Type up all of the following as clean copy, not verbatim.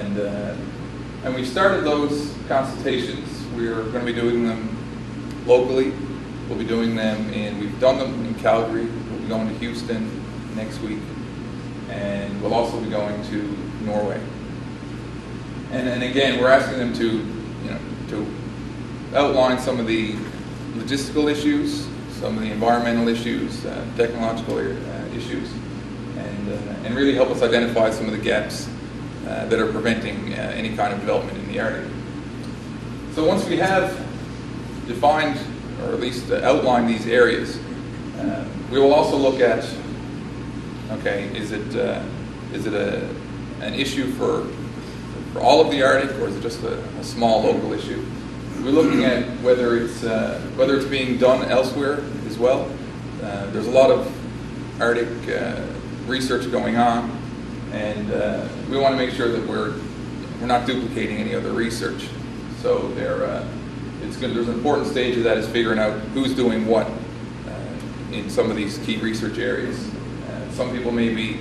And we started those consultations. We're going to be doing them locally. We'll be doing them we've done them in Calgary. We'll be going to Houston next week. And we'll also be going to Norway. And again, we're asking them to outline some of the logistical issues, some of the environmental issues, technological issues, and really help us identify some of the gaps that are preventing any kind of development in the Arctic. So once we have defined, or at least outlined these areas, we will also look at, okay, is it an issue for all of the Arctic, or is it just a small local issue? We're looking at whether it's being done elsewhere as well. There's a lot of Arctic research going on, and we want to make sure that we're not duplicating any other research. So there's an important stage of that is figuring out who's doing what in some of these key research areas. Some people may be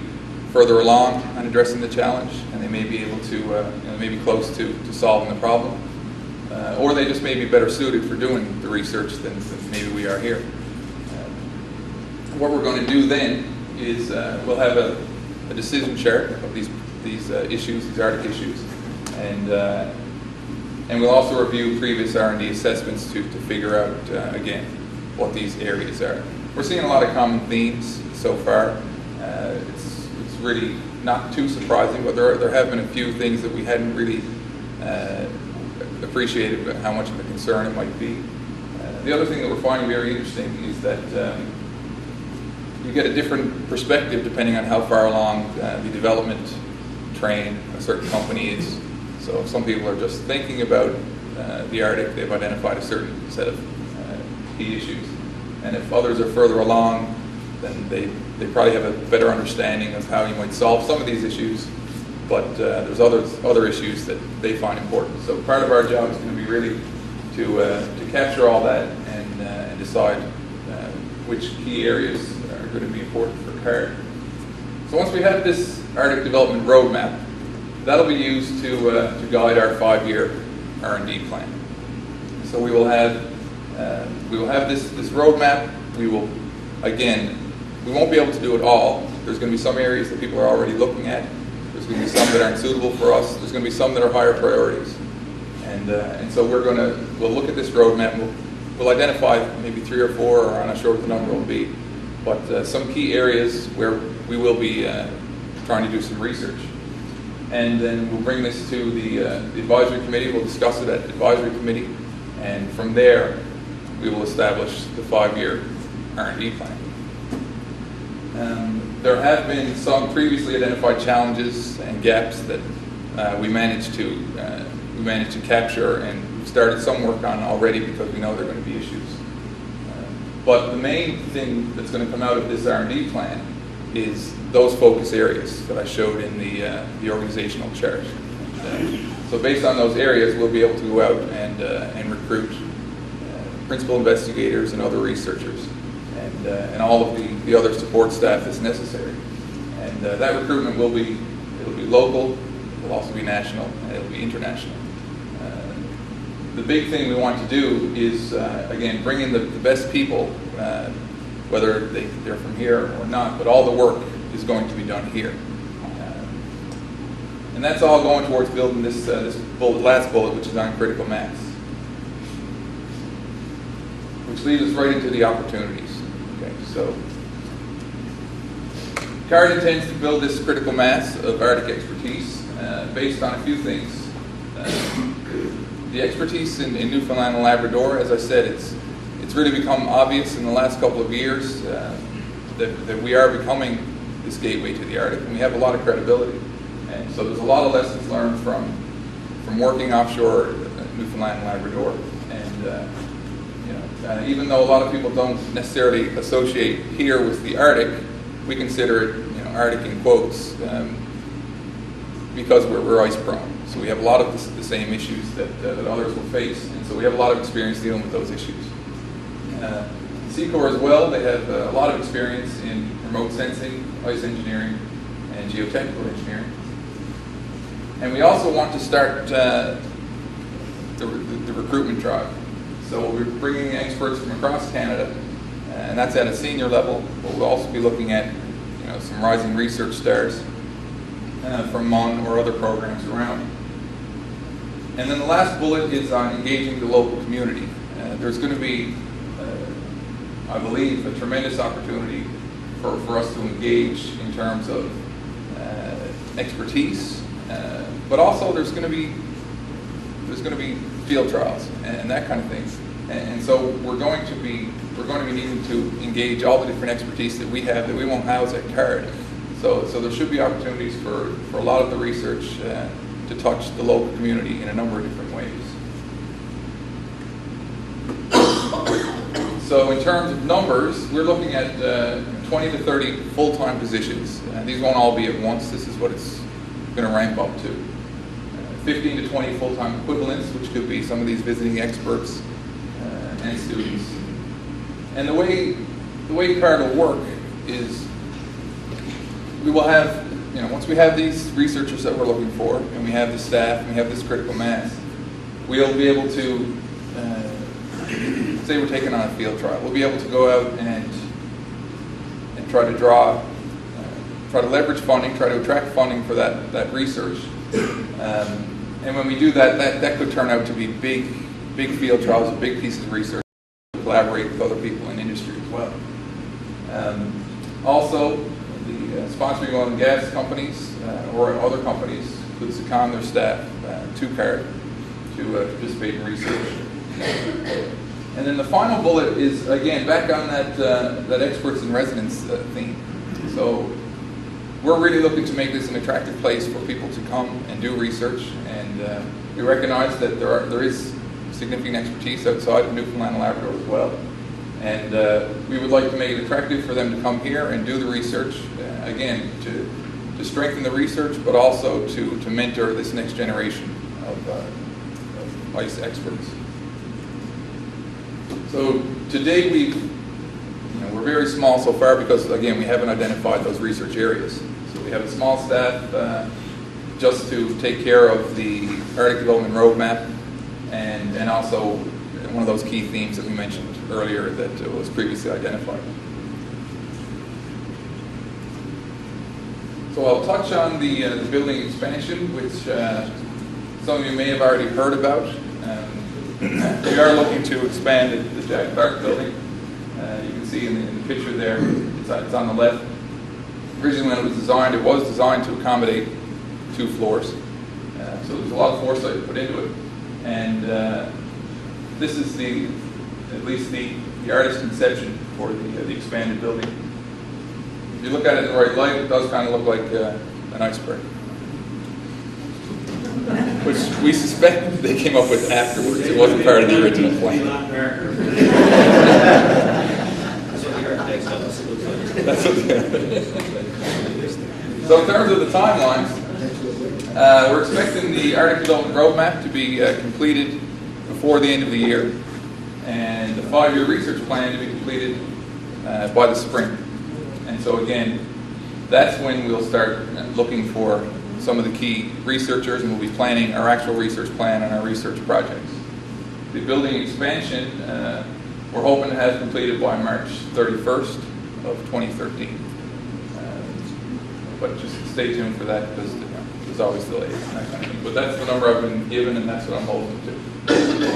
further along on addressing the challenge, and they may be able to, maybe close to solving the problem. Or they just may be better suited for doing the research than maybe we are here. What we're going to do then is we'll have a decision chart of these issues, these Arctic issues, and we'll also review previous R&D assessments to figure out, again, what these areas are. We're seeing a lot of common themes so far. It's really not too surprising, but there have been a few things that we hadn't really appreciated how much of a concern it might be. The other thing that we're finding very interesting is that you get a different perspective depending on how far along the development train a certain company is. So if some people are just thinking about the Arctic, they've identified a certain set of key issues. And if others are further along, then they probably have a better understanding of how you might solve some of these issues. But there's other issues that they find important. So part of our job is going to be really to capture all that and decide which key areas are going to be important for CARD. So once we have this Arctic Development Roadmap, that'll be used to guide our 5-year R&D plan. So we will have this roadmap. We will, again, we won't be able to do it all. There's going to be some areas that people are already looking at. There's going to be some that aren't suitable for us. There's going to be some that are higher priorities. And so we'll look at this roadmap. We'll identify maybe 3 or 4, or I'm not sure what the number will be, but some key areas where we will be trying to do some research. And then we'll bring this to the advisory committee. We'll discuss it at the advisory committee. And from there, we will establish the 5-year R&D plan. There have been some previously identified challenges and gaps that we managed to capture, and we've started some work on already because we know there are going to be issues. But the main thing that's going to come out of this R&D plan is those focus areas that I showed in the organizational chart. So based on those areas, we'll be able to go out and recruit principal investigators and other researchers, and all of the other support staff that's necessary. And that recruitment it'll be local, it'll also be national, and it'll be international. The big thing we want to do is, again, bring in the best people, whether they're from here or not, but all the work is going to be done here. And that's all going towards building this last bullet, which is on critical mass. Which leads us right into the opportunities. Okay, so CARD intends to build this critical mass of Arctic expertise based on a few things. The expertise in Newfoundland and Labrador, as I said, it's really become obvious in the last couple of years that we are becoming this gateway to the Arctic, and we have a lot of credibility. And so there's a lot of lessons learned from working offshore Newfoundland and Labrador. And even though a lot of people don't necessarily associate here with the Arctic, we consider it, Arctic in quotes, because we're ice prone. So we have a lot of the same issues that others will face, and so we have a lot of experience dealing with those issues. Seacor as well, they have a lot of experience in remote sensing, ice engineering, and geotechnical engineering. And we also want to start the recruitment drive. So we'll be bringing experts from across Canada, and that's at a senior level, but we'll also be looking at some rising research stars from MUN or other programs around. And then the last bullet is on engaging the local community. There's going to be, I believe, a tremendous opportunity for us to engage in terms of expertise, but also there's going to be field trials and that kind of thing. And so we're going to be needing to engage all the different expertise that we have that we won't house at CARD. So there should be opportunities for a lot of the research to touch the local community in a number of different ways. So in terms of numbers, we're looking at 20 to 30 full-time positions. These won't all be at once. This is what it's going to ramp up to. 15 to 20 full-time equivalents, which could be some of these visiting experts and students. And the way CARD will work is we will have, once we have these researchers that we're looking for, and we have the staff, and we have this critical mass, we'll be able to, say we're taking on a field trial, we'll be able to go out and try to leverage funding, try to attract funding for that research. And when we do that, that could turn out to be big field trials, big pieces of research, to collaborate with other people in industry as well. Also, the sponsoring oil and gas companies or other companies could second their staff to CARD to participate in research. And then the final bullet is, again, back on that experts in residence theme. So we're really looking to make this an attractive place for people to come and do research, and we recognize that there is significant expertise outside of Newfoundland and Labrador as well. And we would like to make it attractive for them to come here and do the research, again, to strengthen the research, but also to mentor this next generation of ICE experts. So today we're very small so far because, again, we haven't identified those research areas. So we have a small staff just to take care of the Arctic Development Roadmap and also one of those key themes that we mentioned earlier that was previously identified. So I'll touch on the building expansion, which some of you may have already heard about. We are looking to expand the Jack Clark building. You can see in the picture there, it's on the left. Originally when it was designed to accommodate 2 floors. So there's a lot of foresight put into it. And this is at least the artist's conception for the expanded building. If you look at it in the right light, it does kind of look like an iceberg. Which we suspect they came up with afterwards. It wasn't part of the original plan. That's what So in terms of the timelines, we're expecting the Arctic Development Roadmap to be completed before the end of the year, and the 5-year research plan to be completed by the spring. And so again, that's when we'll start looking for some of the key researchers, and we'll be planning our actual research plan and our research projects. The building expansion, we're hoping to have completed by March 31st of 2013. But just stay tuned for that because there's always delays and that kind of thing. But that's the number I've been given, and that's what I'm holding to.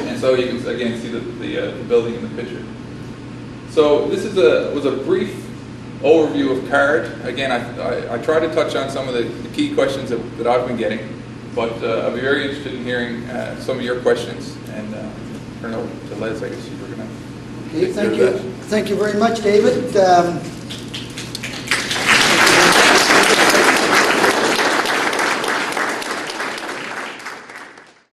And so you can again see the building in the picture. So this was a brief overview of CARD. Again, I try to touch on some of the key questions that I've been getting, but I'll be very interested in hearing some of your questions. And turn it over to Les. I guess you were going to. Okay, thank you. Thank you very much, David.